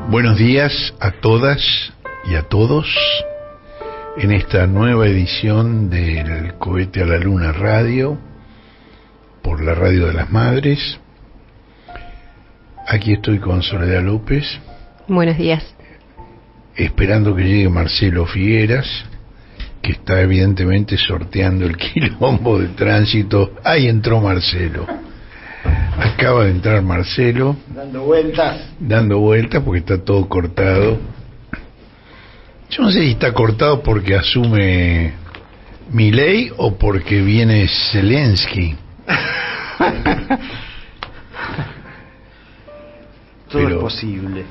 Buenos días a todas y a todos en esta nueva edición del Cohete a la Luna Radio por la Radio de las Madres. Aquí estoy con Soledad López. Buenos días. Esperando que llegue Marcelo Figueras, que está evidentemente sorteando el quilombo de tránsito. Ahí entró Marcelo. Acaba de entrar Marcelo. Dando vueltas porque está todo cortado. Yo no sé si está cortado porque asume Milei o porque viene Zelensky. Todo es posible.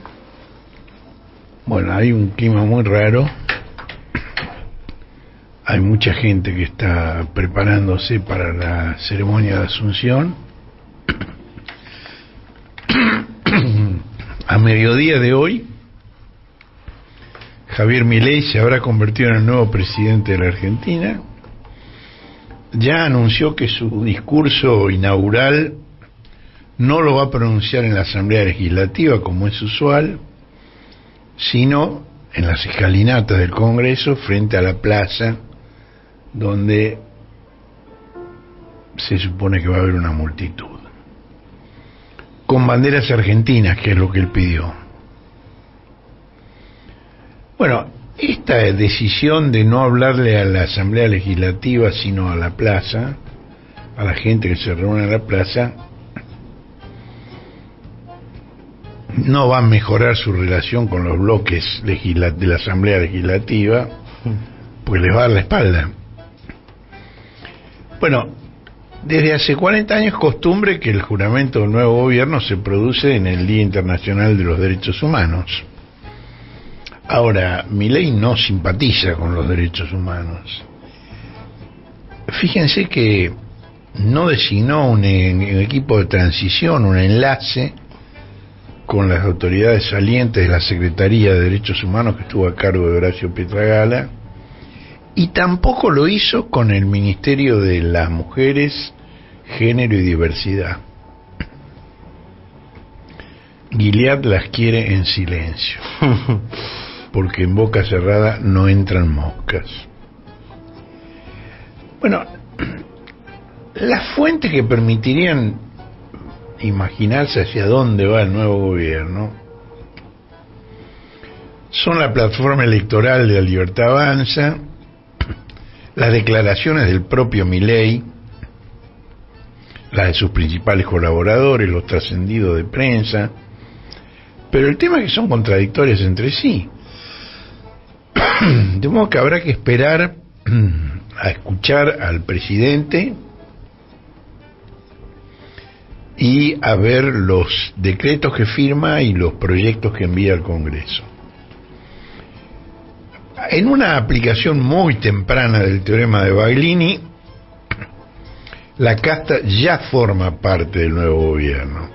Bueno, hay un clima muy raro. Hay mucha gente que está preparándose para la ceremonia de Asunción. A mediodía de hoy, Javier Milei se habrá convertido en el nuevo presidente de la Argentina. Ya anunció que su discurso inaugural no lo va a pronunciar en la Asamblea Legislativa, como es usual, sino en las escalinatas del Congreso, frente a la plaza, donde se supone que va a haber una multitud, con banderas argentinas, que es lo que él pidió. Bueno, esta decisión de no hablarle a la Asamblea Legislativa, sino a la plaza, a la gente que se reúne en la plaza, no va a mejorar su relación con los bloques de la Asamblea Legislativa, pues les va a dar la espalda. Bueno, desde hace 40 años es costumbre que el juramento del nuevo gobierno se produce en el Día Internacional de los Derechos Humanos. Ahora, Milei no simpatiza con los derechos humanos. Fíjense que no designó un equipo de transición, un enlace con las autoridades salientes de la Secretaría de Derechos Humanos que estuvo a cargo de Horacio Pietragala, y tampoco lo hizo con el Ministerio de las Mujeres, Género y Diversidad. Gilead las quiere en silencio, porque en boca cerrada no entran moscas. Bueno, las fuentes que permitirían imaginarse hacia dónde va el nuevo gobierno son la plataforma electoral de La Libertad Avanza, las declaraciones del propio Milei, las de sus principales colaboradores, los trascendidos de prensa, pero el tema es que son contradictorias entre sí. De modo que habrá que esperar a escuchar al presidente y a ver los decretos que firma y los proyectos que envía al Congreso. En una aplicación muy temprana del teorema de Baglini, la casta ya forma parte del nuevo gobierno.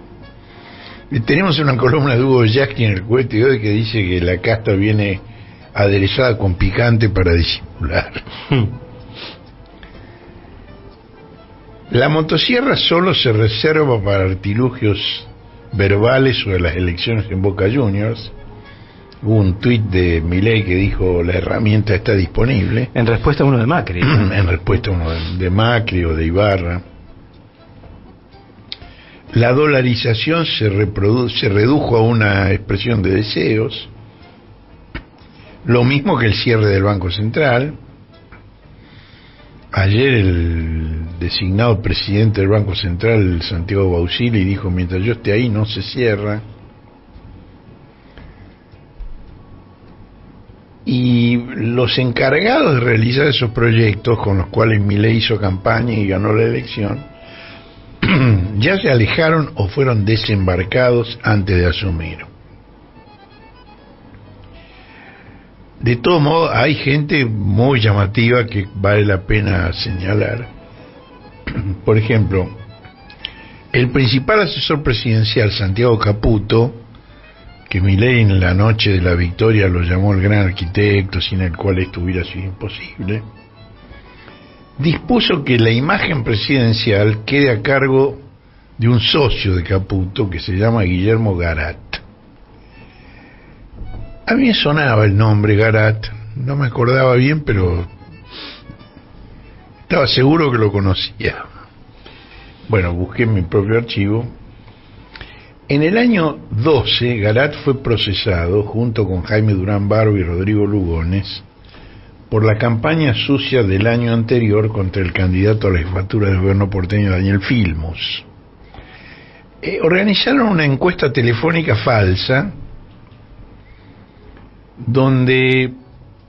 Y tenemos una columna de Hugo Yasky en el Cohete de hoy que dice que la casta viene aderezada con picante para disimular. La motosierra solo se reserva para artilugios verbales sobre las elecciones en Boca Juniors. Hubo un tuit de Milei que dijo: la herramienta está disponible. En respuesta a uno de Macri. En respuesta a uno de Macri o de Ibarra. La dolarización se redujo a una expresión de deseos. Lo mismo que el cierre del Banco Central. Ayer el designado presidente del Banco Central, Santiago Bausili, dijo: mientras yo esté ahí no se cierra. Y los encargados de realizar esos proyectos, con los cuales Milei hizo campaña y ganó la elección, ya se alejaron o fueron desembarcados antes de asumir. De todo modo, hay gente muy llamativa que vale la pena señalar. Por ejemplo, el principal asesor presidencial, Santiago Caputo, que Milei en la noche de la victoria lo llamó el gran arquitecto, sin el cual esto hubiera sido imposible, dispuso que la imagen presidencial quede a cargo de un socio de Caputo que se llama Guillermo Garat. A mí me sonaba el nombre Garat, no me acordaba bien, pero estaba seguro que lo conocía. Bueno, busqué en mi propio archivo. En el año 12, Garat fue procesado, junto con Jaime Durán Barba y Rodrigo Lugones, por la campaña sucia del año anterior contra el candidato a la jefatura del gobierno porteño, Daniel Filmus. Organizaron una encuesta telefónica falsa, donde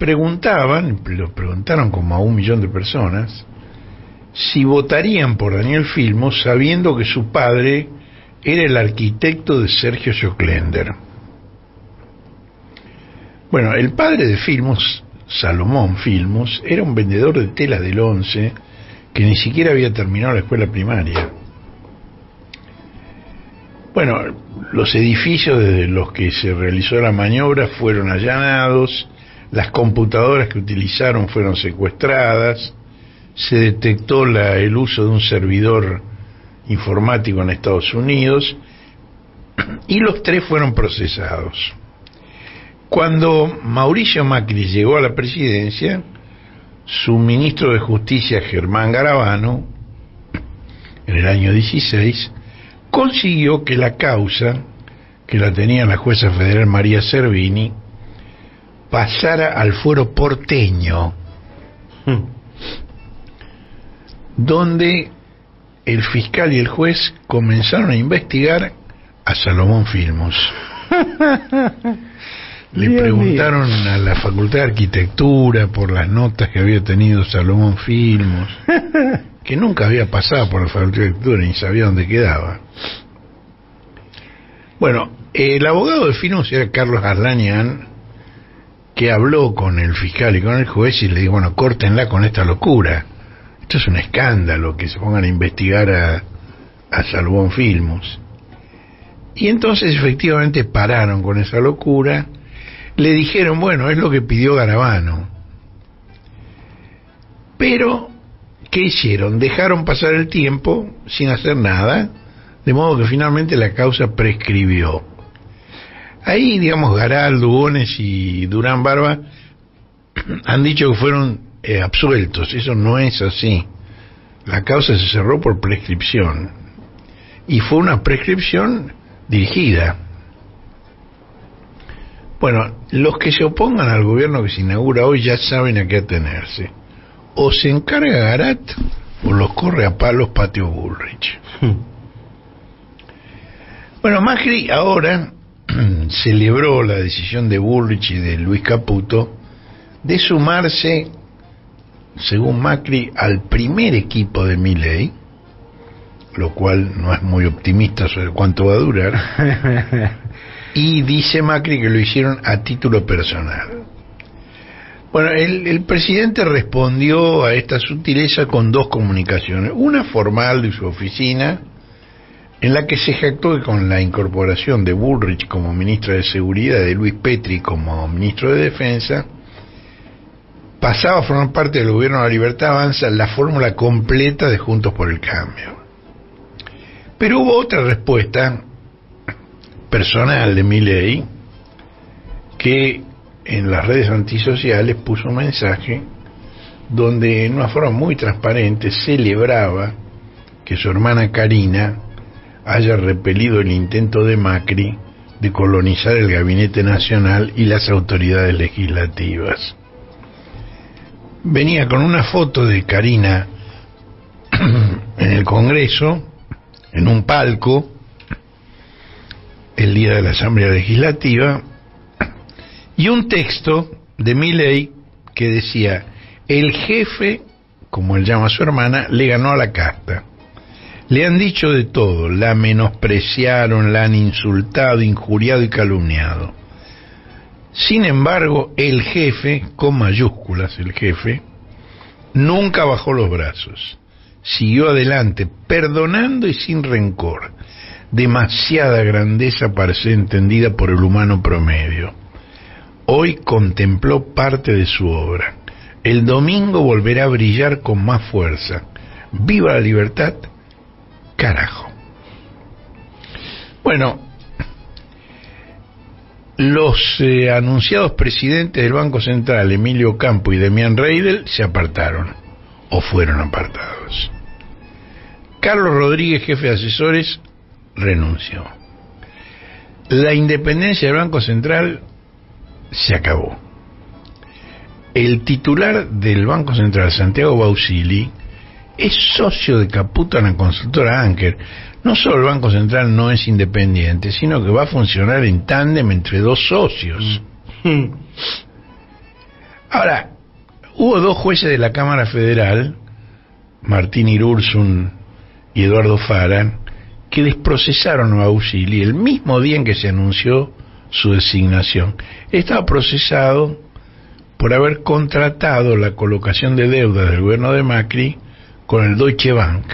lo preguntaron como a 1 millón de personas, si votarían por Daniel Filmus sabiendo que su padre era el arquitecto de Sergio Schoclender. Bueno, el padre de Filmus, Salomón Filmus, era un vendedor de telas del 11 que ni siquiera había terminado la escuela primaria. Bueno, los edificios desde los que se realizó la maniobra fueron allanados, las computadoras que utilizaron fueron secuestradas, se detectó el uso de un servidor informático en Estados Unidos y los 3 fueron procesados. Cuando Mauricio Macri llegó a la presidencia, su ministro de Justicia, Germán Garabano, en el año 16, consiguió que la causa, que la tenía la jueza federal María Servini, pasara al fuero porteño, donde el fiscal y el juez comenzaron a investigar a Salomón Filmus. Le preguntaron a la Facultad de Arquitectura por las notas que había tenido Salomón Filmus, que nunca había pasado por la Facultad de Arquitectura ni sabía dónde quedaba. Bueno, el abogado de Filmus era Carlos Arlañán, que habló con el fiscal y con el juez y le dijo, bueno, córtenla con esta locura. Esto es un escándalo que se pongan a investigar a Salomón Filmus. Y entonces efectivamente pararon con esa locura. Le dijeron, bueno, es lo que pidió Garabano. Pero, ¿qué hicieron? Dejaron pasar el tiempo sin hacer nada, de modo que finalmente la causa prescribió. Ahí, digamos, Garat, Lugones y Durán Barba han dicho que fueron absueltos. Eso no es así. La causa se cerró por prescripción. Y fue una prescripción dirigida. Bueno, los que se opongan al gobierno que se inaugura hoy ya saben a qué atenerse. O se encarga Garat o los corre a palos Patio Bullrich. Bueno, Macri ahora celebró la decisión de Bullrich y de Luis Caputo de sumarse, según Macri, al primer equipo de Milei, lo cual no es muy optimista sobre cuánto va a durar, y dice Macri que lo hicieron a título personal. Bueno, el presidente respondió a esta sutileza con 2 comunicaciones, una formal de su oficina, en la que se jactó que con la incorporación de Bullrich como ministro de Seguridad y de Luis Petri como ministro de Defensa, pasaba a formar parte del gobierno de la Libertad Avanza la fórmula completa de Juntos por el Cambio. Pero hubo otra respuesta personal de Milei, que en las redes antisociales puso un mensaje donde en una forma muy transparente celebraba que su hermana Karina haya repelido el intento de Macri de colonizar el Gabinete Nacional y las autoridades legislativas. Venía con una foto de Karina en el Congreso, en un palco, el día de la Asamblea Legislativa, y un texto de Milei que decía: el jefe, como él llama a su hermana, le ganó a la casta. Le han dicho de todo, la menospreciaron, la han insultado, injuriado y calumniado. Sin embargo, el jefe, con mayúsculas el jefe, nunca bajó los brazos. Siguió adelante, perdonando y sin rencor. Demasiada grandeza para ser entendida por el humano promedio. Hoy contempló parte de su obra. El domingo volverá a brillar con más fuerza. ¡Viva la libertad! ¡Carajo! Bueno, Los anunciados presidentes del Banco Central, Emilio Campo y Demián Reidel, se apartaron, o fueron apartados. Carlos Rodríguez, jefe de asesores, renunció. La independencia del Banco Central se acabó. El titular del Banco Central, Santiago Bausili, es socio de Caputo en la consultora Anker. No solo el Banco Central no es independiente, sino que va a funcionar en tándem entre dos socios. Ahora, hubo dos jueces de la Cámara Federal, Martín Irursun y Eduardo Fara, que desprocesaron a Bausili el mismo día en que se anunció su designación. Estaba procesado por haber contratado la colocación de deuda del gobierno de Macri con el Deutsche Bank,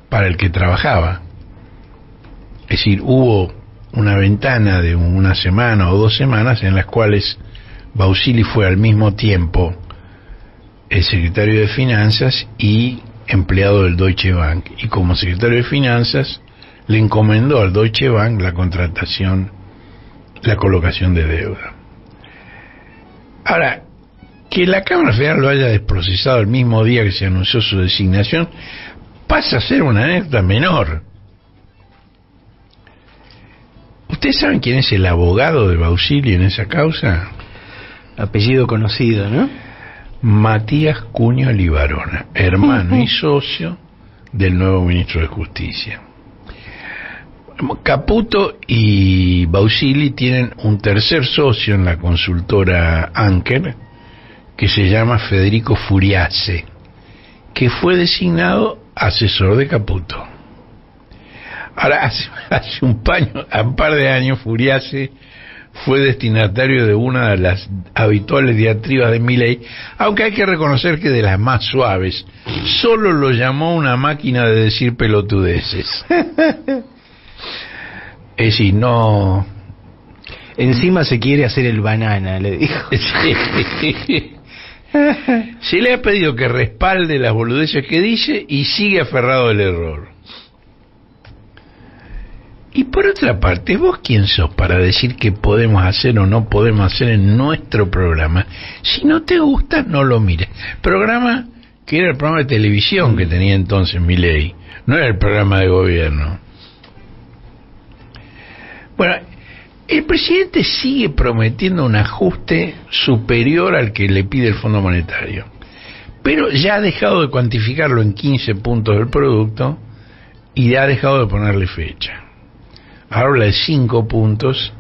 para el que trabajaba. Es decir, hubo una ventana de una semana o 2 semanas en las cuales Bausili fue al mismo tiempo el secretario de Finanzas y empleado del Deutsche Bank. Y como secretario de Finanzas le encomendó al Deutsche Bank la contratación, la colocación de deuda. Ahora, que la Cámara Federal lo haya desprocesado el mismo día que se anunció su designación pasa a ser una anécdota menor. ¿Ustedes saben quién es el abogado de Bausili en esa causa? Apellido conocido, ¿no? Matías Cuño Libarona, hermano y socio del nuevo ministro de Justicia. Caputo y Bausili tienen un tercer socio en la consultora Anker, que se llama Federico Furiase, que fue designado asesor de Caputo. Ahora, hace un par de años, Furiase fue destinatario de una de las habituales diatribas de Milei, aunque hay que reconocer que de las más suaves. Solo lo llamó una máquina de decir pelotudeces. Es decir, no... Encima se quiere hacer el banana, le dijo. Sí. Se le ha pedido que respalde las boludeces que dice y sigue aferrado al error. Y por otra parte, ¿vos quién sos para decir qué podemos hacer o no podemos hacer en nuestro programa? Si no te gusta, no lo mires. Programa que era el programa de televisión que tenía entonces Milei, no era el programa de gobierno. Bueno, el presidente sigue prometiendo un ajuste superior al que le pide el Fondo Monetario, pero ya ha dejado de cuantificarlo en 15 puntos del producto y ya ha dejado de ponerle fecha. Habla de 5 puntos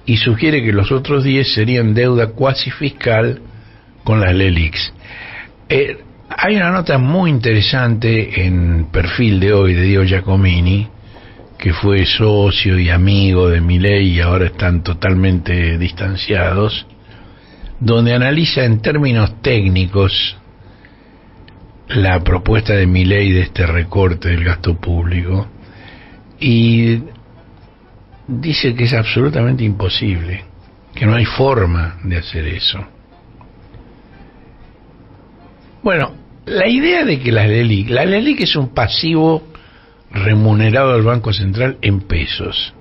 y sugiere que los otros 10 serían deuda cuasi fiscal con las LELIQs. Hay una nota muy interesante en Perfil de hoy de Diego Giacomini, que fue socio y amigo de Milei y ahora están totalmente distanciados, donde analiza en términos técnicos la propuesta de Milei de este recorte del gasto público y dice que es absolutamente imposible, que no hay forma de hacer eso. Bueno, la idea de que la LELIQ es un pasivo remunerado al Banco Central en pesos.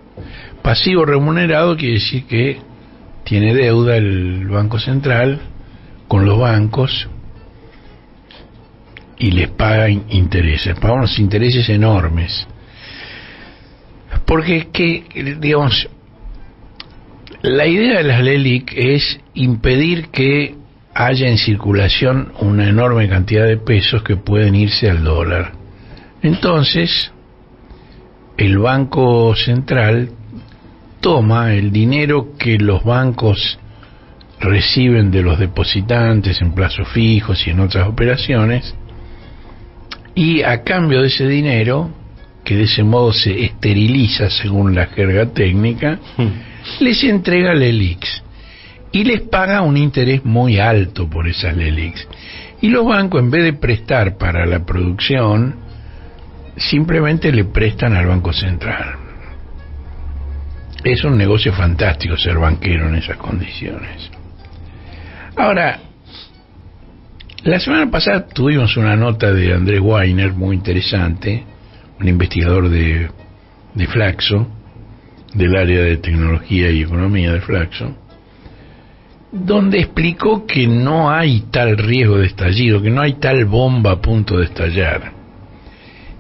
Pasivo remunerado quiere decir que tiene deuda el Banco Central con los bancos y les paga intereses, paga unos intereses enormes. Porque digamos, la idea de las LELIQ es impedir que haya en circulación una enorme cantidad de pesos que pueden irse al dólar. Entonces, el Banco Central toma el dinero que los bancos reciben de los depositantes en plazos fijos y en otras operaciones, y a cambio de ese dinero, que de ese modo se esteriliza según la jerga técnica, les entrega LELIQs y les paga un interés muy alto por esas LELIQs. Y los bancos, en vez de prestar para la producción, simplemente le prestan al Banco Central. Es un negocio fantástico ser banquero en esas condiciones. Ahora, la semana pasada tuvimos una nota de Andrés Weiner muy interesante, un investigador de Flaxo, del área de tecnología y economía de Flaxo, donde explicó que no hay tal riesgo de estallido, que no hay tal bomba a punto de estallar,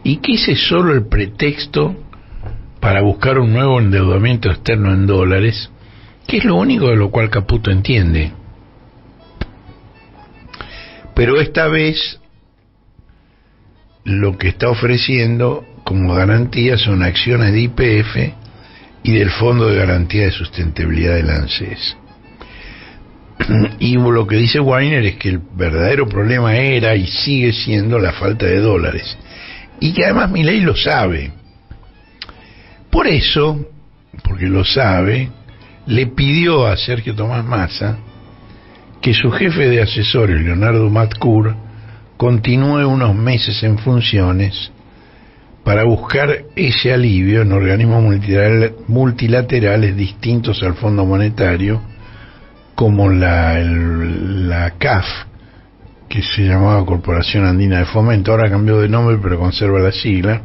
y que ese es solo el pretexto para buscar un nuevo endeudamiento externo en dólares, que es lo único de lo cual Caputo entiende. Pero esta vez lo que está ofreciendo como garantía son acciones de YPF y del Fondo de Garantía de Sustentabilidad del ANSES. Y lo que dice Weiner es que el verdadero problema era y sigue siendo la falta de dólares, y que además Milei lo sabe. Por eso, porque lo sabe, le pidió a Sergio Tomás Massa que su jefe de asesores, Leonardo Matcour, continúe unos meses en funciones para buscar ese alivio en organismos multilaterales distintos al Fondo Monetario, como la CAF, que se llamaba Corporación Andina de Fomento, ahora cambió de nombre pero conserva la sigla,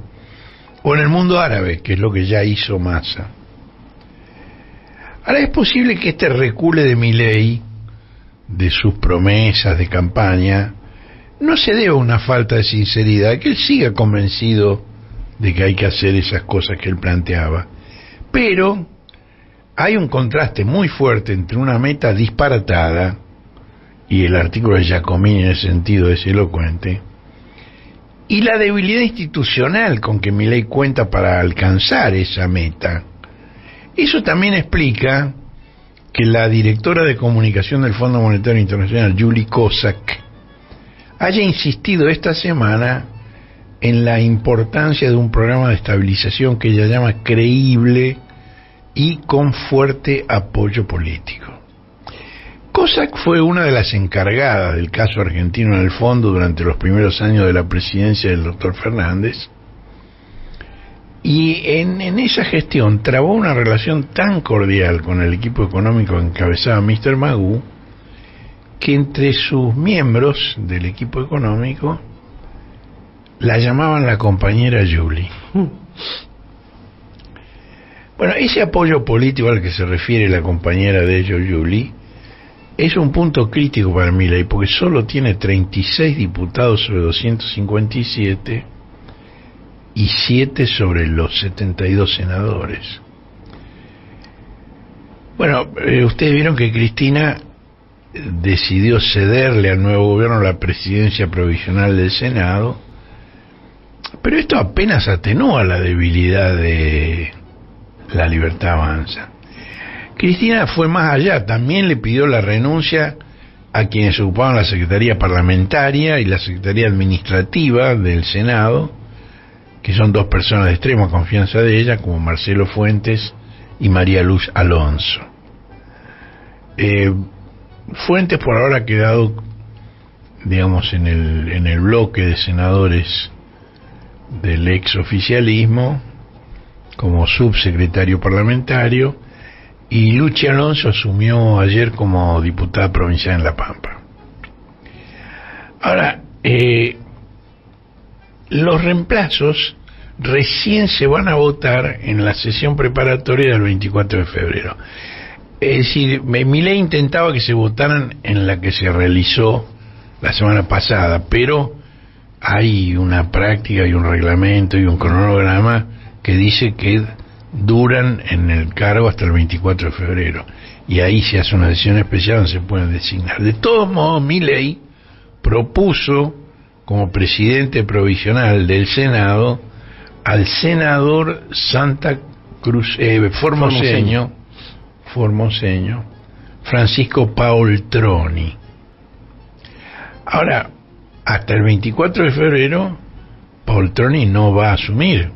o en el mundo árabe, que es lo que ya hizo Massa. Ahora, es posible que este recule de Milei, de sus promesas de campaña, no se deba a una falta de sinceridad, que él siga convencido de que hay que hacer esas cosas que él planteaba, pero hay un contraste muy fuerte entre una meta disparatada, y el artículo de Giacomini en ese sentido es elocuente, y la debilidad institucional con que Milei cuenta para alcanzar esa meta. Eso también explica que la directora de comunicación del Fondo Monetario Internacional, Julie Kozak, haya insistido esta semana en la importancia de un programa de estabilización que ella llama creíble y con fuerte apoyo político. Kozak fue una de las encargadas del caso argentino en el fondo durante los primeros años de la presidencia del doctor Fernández, y en esa gestión trabó una relación tan cordial con el equipo económico que encabezaba Mr. Magoo, que entre sus miembros del equipo económico la llamaban la compañera Julie. Bueno, ese apoyo político al que se refiere la compañera de ellos, Julie, es un punto crítico para Milei, porque solo tiene 36 diputados sobre 257 y 7 sobre los 72 senadores. Bueno, ustedes vieron que Cristina decidió cederle al nuevo gobierno la presidencia provisional del Senado, pero esto apenas atenúa la debilidad de La Libertad Avanza. Cristina fue más allá, también le pidió la renuncia a quienes ocupaban la Secretaría Parlamentaria y la Secretaría Administrativa del Senado, que son dos personas de extrema confianza de ella, como Marcelo Fuentes y María Luz Alonso. Fuentes por ahora ha quedado, digamos, en el bloque de senadores del ex oficialismo como subsecretario parlamentario, y Luchi Alonso asumió ayer como diputada provincial en La Pampa. Ahora, los reemplazos recién se van a votar en la sesión preparatoria del 24 de febrero. Es decir, Milei intentaba que se votaran en la que se realizó la semana pasada, pero hay una práctica y un reglamento y un cronograma que dice que duran en el cargo hasta el 24 de febrero, y ahí se hace una sesión especial donde se pueden designar. De todos modos, Milei propuso como presidente provisional del Senado al senador Santa Cruz formoseño Francisco Paoltroni. Ahora, hasta el 24 de febrero Paoltroni no va a asumir,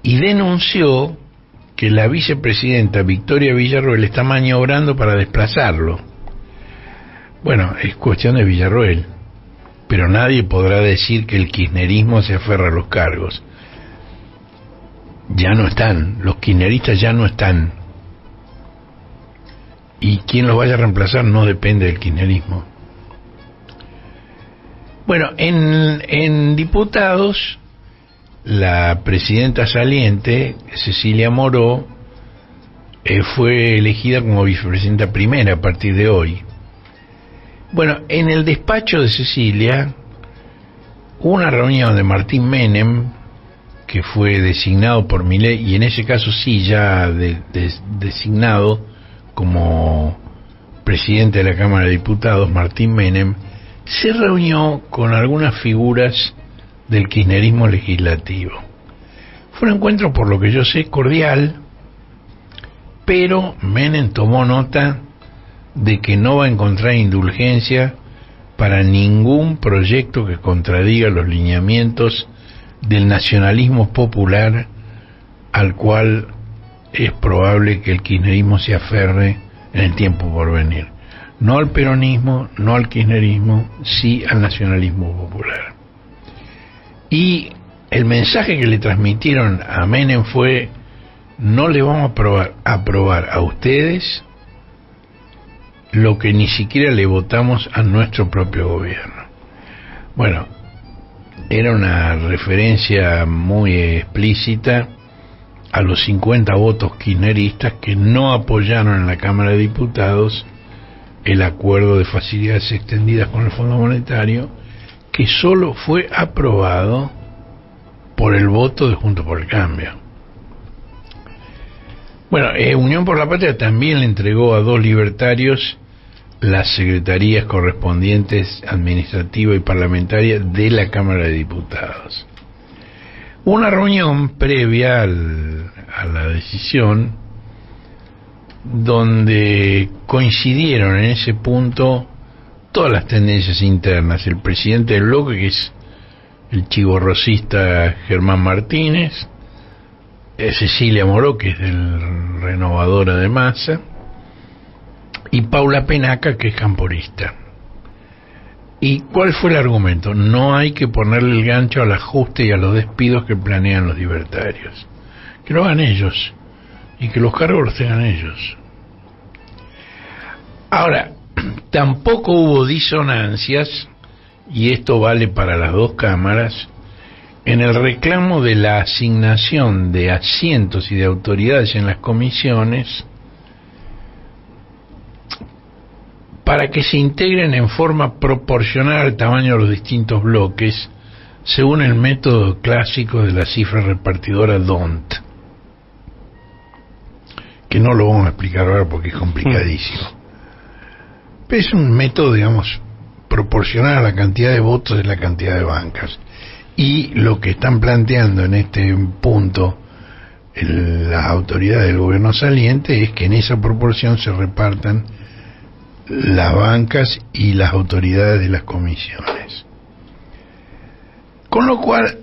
y denunció que la vicepresidenta Victoria Villarroel está maniobrando para desplazarlo. Bueno, es cuestión de Villarroel, pero nadie podrá decir que el kirchnerismo se aferra a los cargos. Ya no están, los kirchneristas ya no están, y quien los vaya a reemplazar no depende del kirchnerismo. Bueno, en diputados la presidenta saliente, Cecilia Moró, fue elegida como vicepresidenta primera a partir de hoy. Bueno, en el despacho de Cecilia hubo una reunión de Martín Menem, que fue designado por Milei, y en ese caso sí ya designado como presidente de la Cámara de Diputados. Martín Menem se reunió con algunas figuras del kirchnerismo legislativo. Fue un encuentro, por lo que yo sé, cordial, pero Menem tomó nota de que no va a encontrar indulgencia para ningún proyecto que contradiga los lineamientos del nacionalismo popular al cual es probable que el kirchnerismo se aferre en el tiempo por venir. No al peronismo, no al kirchnerismo, sí al nacionalismo popular. Y el mensaje que le transmitieron a Menem fue: no le vamos a aprobar a ustedes lo que ni siquiera le votamos a nuestro propio gobierno. Bueno, era una referencia muy explícita a los 50 votos kirchneristas que no apoyaron en la Cámara de Diputados el acuerdo de facilidades extendidas con el Fondo Monetario, que solo fue aprobado por el voto de Juntos por el Cambio. Bueno, Unión por la Patria también le entregó a 2 libertarios las secretarías correspondientes administrativa y parlamentaria de la Cámara de Diputados. Una reunión previa a la decisión donde coincidieron en ese punto todas las tendencias internas: el presidente del bloque, que es el chivorrosista Germán Martínez, Cecilia Moró, que es del Renovadora de Massa, y Paula Penaca, que es camporista. ¿Y cuál fue el argumento? No hay que ponerle el gancho al ajuste y a los despidos que planean los libertarios. Que lo hagan ellos, y que los cargos los tengan ellos. Ahora, tampoco hubo disonancias, y esto vale para las 2 cámaras, en el reclamo de la asignación de asientos y de autoridades en las comisiones para que se integren en forma proporcional al tamaño de los distintos bloques, según el método clásico de la cifra repartidora D'Hondt, que no lo vamos a explicar ahora porque es complicadísimo. Pero es un método, digamos, proporcional a la cantidad de votos de la cantidad de bancas. Y lo que están planteando en este punto las autoridades del gobierno saliente es que en esa proporción se repartan las bancas y las autoridades de las comisiones. Con lo cual,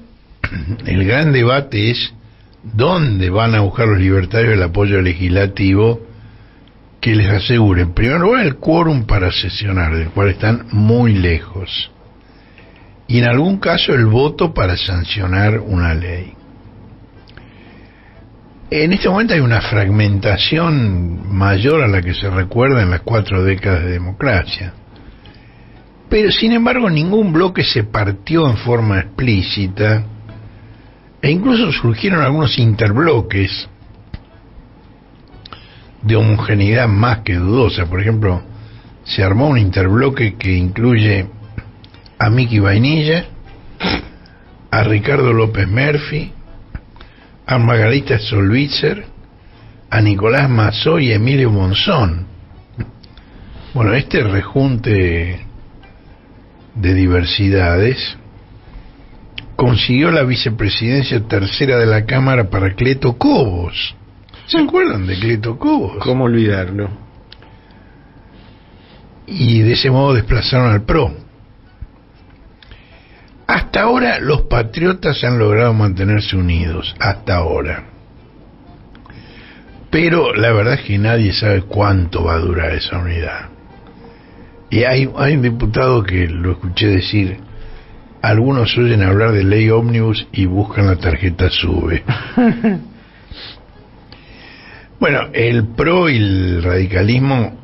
el gran debate es dónde van a buscar los libertarios el apoyo legislativo que les asegure, en primer lugar, el quórum para sesionar, del cual están muy lejos, y en algún caso el voto para sancionar una ley. En este momento hay una fragmentación mayor a la que se recuerda en las 4 décadas de democracia. Pero sin embargo ningún bloque se partió en forma explícita, e incluso surgieron algunos interbloques de homogeneidad más que dudosa. Por ejemplo, se armó un interbloque que incluye a Miki Vainilla, a Ricardo López Murphy, a Margarita Stolbizer, a Nicolás Mazó y a Emilio Monzón. Bueno, este rejunte de diversidades consiguió la vicepresidencia tercera de la Cámara para Cleto Cobos. ¿Se acuerdan de Cleto Cobos? ¿Cómo olvidarlo? Y de ese modo desplazaron al PRO. Hasta ahora los patriotas han logrado mantenerse unidos, hasta ahora. Pero la verdad es que nadie sabe cuánto va a durar esa unidad. Y hay un diputado que lo escuché decir: algunos oyen hablar de ley ómnibus y buscan la tarjeta SUBE. Bueno, el PRO y el radicalismo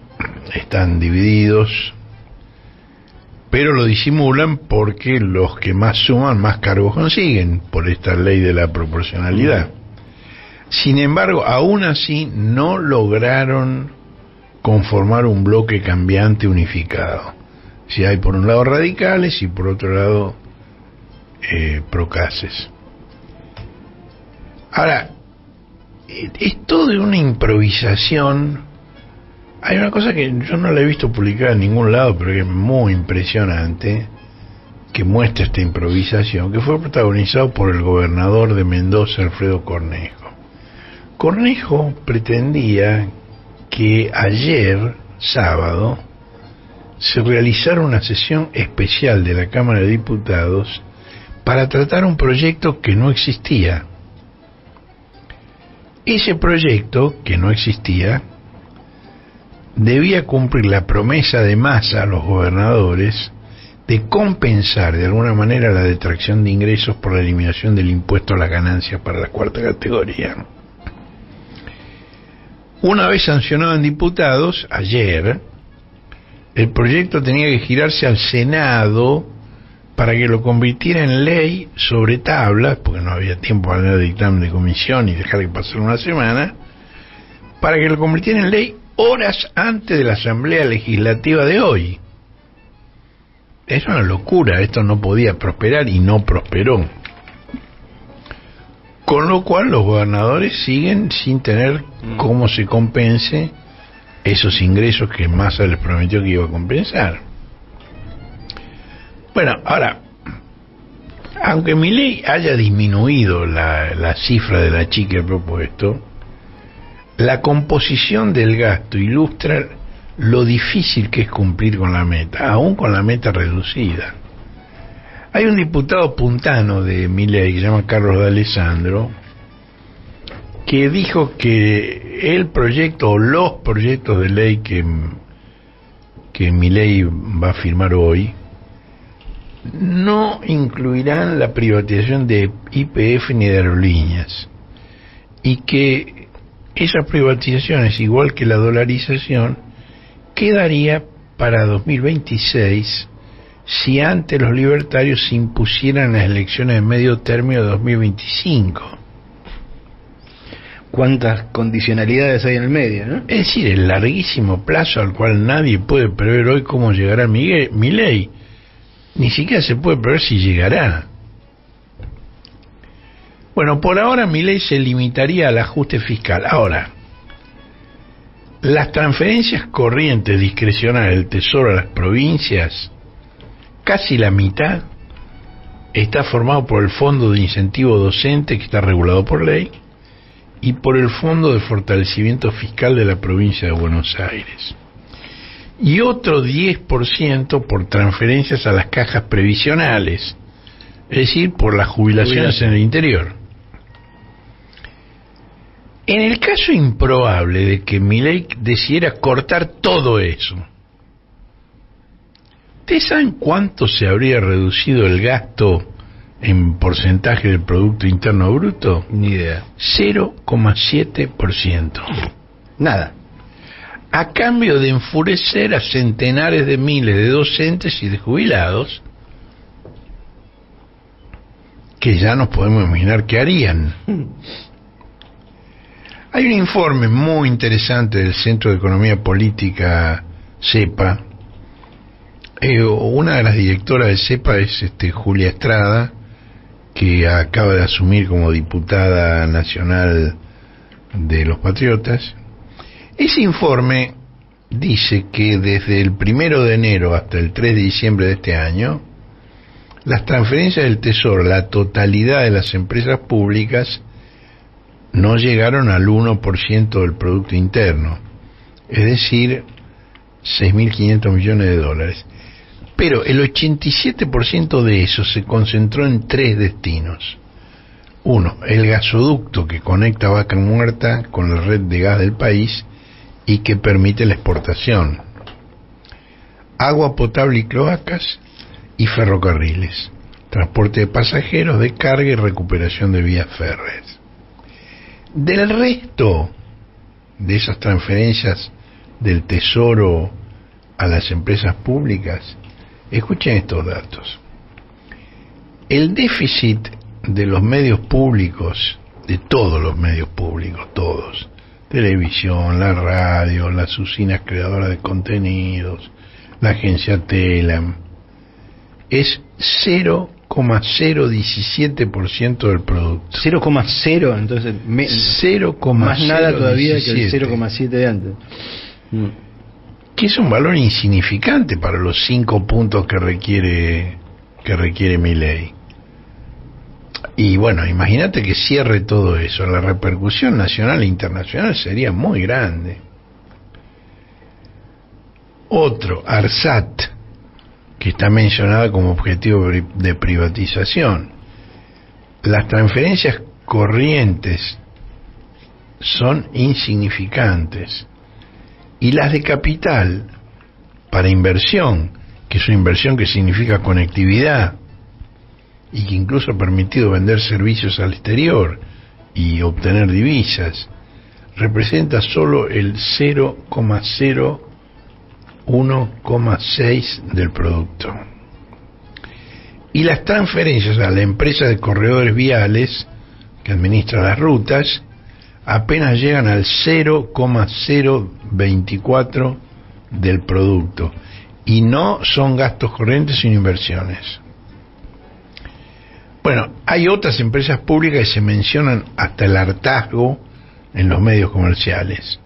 están divididos, pero lo disimulan porque los que más suman, más cargos consiguen, por esta ley de la proporcionalidad. Sin embargo, aún así no lograron conformar un bloque cambiante unificado. Si hay por un lado radicales y por otro lado procaces. Ahora, es todo de una improvisación. Hay una cosa que yo no la he visto publicada en ningún lado, pero que es muy impresionante, que muestra esta improvisación, que fue protagonizado por el gobernador de Mendoza, Alfredo Cornejo. Cornejo pretendía que ayer, sábado, se realizara una sesión especial de la Cámara de Diputados para tratar un proyecto que no existía. Ese proyecto, que no existía, debía cumplir la promesa de Massa a los gobernadores de compensar de alguna manera la detracción de ingresos por la eliminación del impuesto a las ganancias para la cuarta categoría. Una vez sancionado en diputados, ayer, el proyecto tenía que girarse al Senado para que lo convirtiera en ley sobre tablas, porque no había tiempo para leer dictamen de comisión y dejar que pasara una semana, para que lo convirtiera en ley horas antes de la Asamblea Legislativa de hoy. Es una locura, esto no podía prosperar y no prosperó. Con lo cual los gobernadores siguen sin tener cómo se compense esos ingresos que Massa les prometió que iba a compensar. Bueno, ahora, aunque Milei haya disminuido la cifra de la chica propuesto, la composición del gasto ilustra lo difícil que es cumplir con la meta, aún con la meta reducida. Hay un diputado puntano de Milei que se llama Carlos D'Alessandro, que dijo que el proyecto o los proyectos de ley que Milei va a firmar hoy no incluirán la privatización de YPF ni de aerolíneas, y que esas privatizaciones, igual que la dolarización, quedaría para 2026 si antes los libertarios se impusieran las elecciones de medio término de 2025. ¿Cuántas condicionalidades hay en el medio, no? Es decir, el larguísimo plazo al cual nadie puede prever hoy cómo llegará Milei. Ni siquiera se puede prever si llegará. Bueno, por ahora Milei se limitaría al ajuste fiscal. Ahora, las transferencias corrientes discrecionales del Tesoro a las provincias, casi la mitad está formado por el Fondo de Incentivo Docente, que está regulado por ley, y por el Fondo de Fortalecimiento Fiscal de la provincia de Buenos Aires. Y otro 10% por transferencias a las cajas previsionales, es decir, por las jubilaciones en el interior. En el caso improbable de que Milei decidiera cortar todo eso, ¿ustedes saben cuánto se habría reducido el gasto en porcentaje del Producto Interno Bruto? Ni idea. 0,7%. Nada. A cambio de enfurecer a centenares de miles de docentes y de jubilados, que ya nos podemos imaginar qué harían. Hay un informe muy interesante del Centro de Economía Política, CEPA. Una de las directoras de CEPA es Julia Estrada, que acaba de asumir como diputada nacional de los Patriotas. Ese informe dice que desde el 1 de enero hasta el 3 de diciembre de este año, las transferencias del Tesoro, la totalidad de las empresas públicas, no llegaron al 1% del Producto Interno, es decir, 6.500 millones de dólares. Pero el 87% de eso se concentró en tres destinos. Uno, el gasoducto que conecta Vaca Muerta con la red de gas del país y que permite la exportación. Agua potable y cloacas y ferrocarriles. Transporte de pasajeros, de carga y recuperación de vías férreas. Del resto de esas transferencias del Tesoro a las empresas públicas, Escuchen estos datos. El déficit de los medios públicos, de todos los medios públicos, todos, televisión, la radio, las usinas creadoras de contenidos, la agencia Telam, es 0,017% del producto. 0,0, entonces 0,017. más nada todavía que el 0,7 de antes. Que es un valor insignificante para los 5 puntos que requiere Milei. Y bueno, imagínate que cierre todo eso, la repercusión nacional e internacional sería muy grande. Otro, ARSAT, que está mencionada como objetivo de privatización. Las transferencias corrientes son insignificantes y las de capital para inversión, que es una inversión que significa conectividad y que incluso ha permitido vender servicios al exterior y obtener divisas, representa solo el 0,01,6 del producto. Y las transferencias a la empresa de corredores viales que administra las rutas apenas llegan al 0,024 del producto y no son gastos corrientes sino inversiones. Bueno, hay otras empresas públicas que se mencionan hasta el hartazgo en los medios comerciales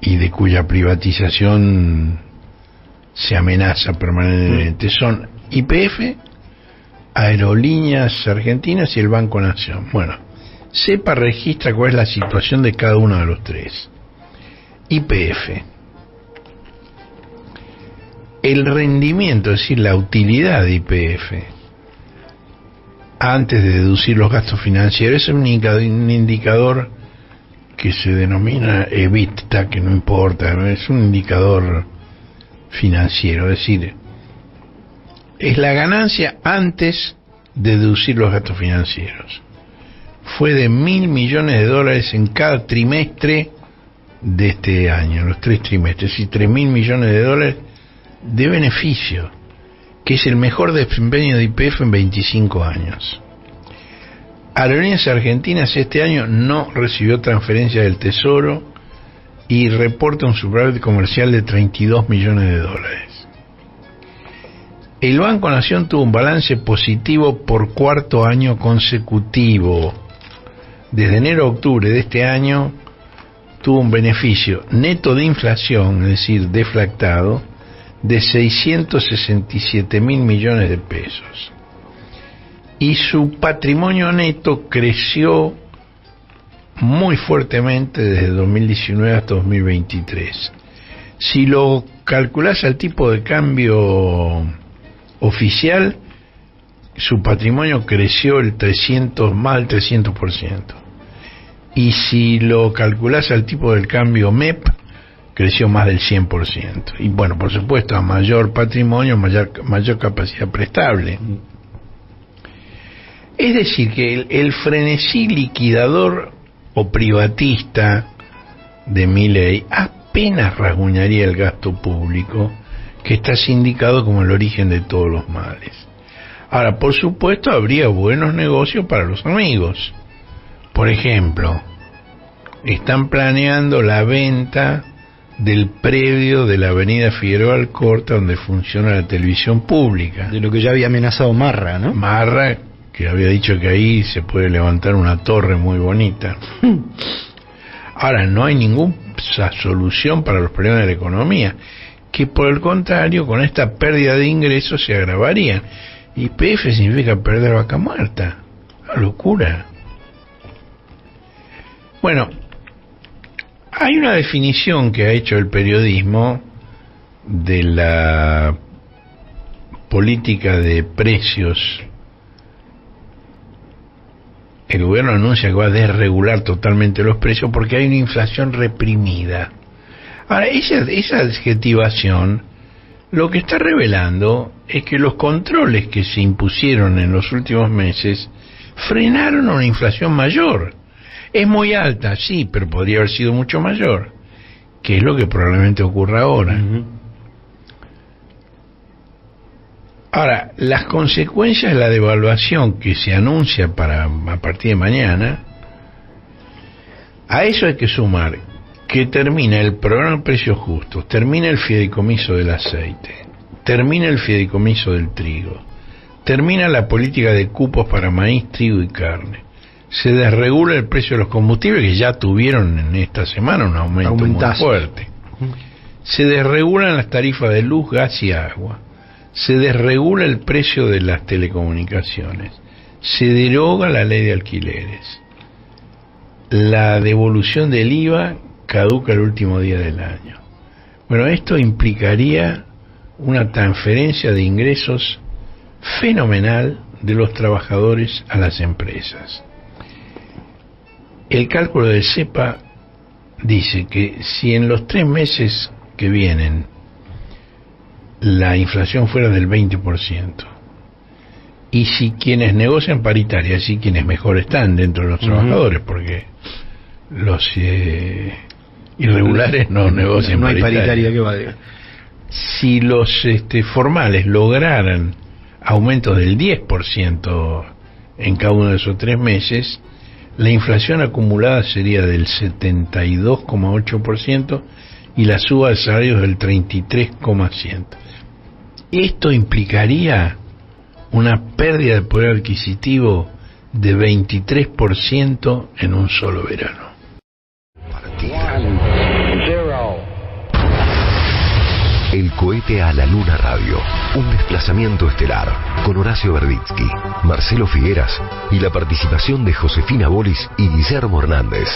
y de cuya privatización se amenaza permanentemente. Son YPF, Aerolíneas Argentinas y el Banco Nación. Bueno, SEPA registra cuál es la situación de cada uno de los tres. YPF. El rendimiento, es decir, la utilidad de YPF, antes de deducir los gastos financieros, es un indicador que se denomina EBITDA, que no importa, es un indicador financiero, es decir, es la ganancia antes de deducir los gastos financieros. Fue de $1.000 millones en cada trimestre de este año, los 3 trimestres, es decir, $3.000 millones de beneficio, que es el mejor desempeño de YPF en 25 años. Aerolíneas Argentinas este año no recibió transferencia del Tesoro y reporta un superávit comercial de $32 millones. El Banco Nación tuvo un balance positivo por 4º año consecutivo. Desde enero a octubre de este año tuvo un beneficio neto de inflación, es decir, deflactado, de 667.000 millones de pesos. Y su patrimonio neto creció muy fuertemente desde 2019 hasta 2023. Si lo calculás al tipo de cambio oficial, su patrimonio creció más del 300%. Y si lo calculás al tipo del cambio MEP, creció más del 100%. Y bueno, por supuesto, a mayor patrimonio, mayor capacidad prestable. Es decir, que el frenesí liquidador o privatista de Milei apenas rasguñaría el gasto público, que está sindicado como el origen de todos los males. Ahora, por supuesto, habría buenos negocios para los amigos. Por ejemplo, están planeando la venta del predio de la avenida Figueroa Alcorta, donde funciona la televisión pública. De lo que ya había amenazado Marra, ¿no? Marra, que había dicho que ahí se puede levantar una torre muy bonita. Ahora, no hay ninguna solución para los problemas de la economía, que por el contrario, con esta pérdida de ingresos se agravarían. YPF significa perder vaca muerta. Una locura. Bueno, hay una definición que ha hecho el periodismo de la política de precios. El gobierno anuncia que va a desregular totalmente los precios porque hay una inflación reprimida. Ahora, esa adjetivación lo que está revelando es que los controles que se impusieron en los últimos meses frenaron una inflación mayor. Es muy alta, sí, pero podría haber sido mucho mayor, que es lo que probablemente ocurra ahora. Ahora, las consecuencias de la devaluación que se anuncia a partir de mañana, a eso hay que sumar que termina el programa de precios justos, termina el fideicomiso del aceite, termina el fideicomiso del trigo, termina la política de cupos para maíz, trigo y carne, se desregula el precio de los combustibles, que ya tuvieron en esta semana un aumento muy fuerte, se desregulan las tarifas de luz, gas y agua, se desregula el precio de las telecomunicaciones, se deroga la ley de alquileres, la devolución del IVA caduca el último día del año. Bueno, esto implicaría una transferencia de ingresos fenomenal de los trabajadores a las empresas. El cálculo del CEPA dice que si en los 3 meses que vienen la inflación fuera del 20%, y si quienes negocian paritaria, así quienes mejor están dentro de los trabajadores, porque los irregulares no negocian no hay paritaria que valga. Si los formales lograran aumentos del 10% en cada uno de esos 3 meses, la inflación acumulada sería del 72,8% y la suba de salarios del 33,7%. Esto implicaría una pérdida de poder adquisitivo de 23% en un solo verano. El cohete a la luna radio, un desplazamiento estelar, con Horacio Verditsky, Marcelo Figueras y la participación de Josefina Bolis y Guillermo Hernández.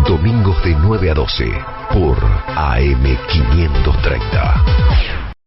Domingos de 9 a 12 por AM 530.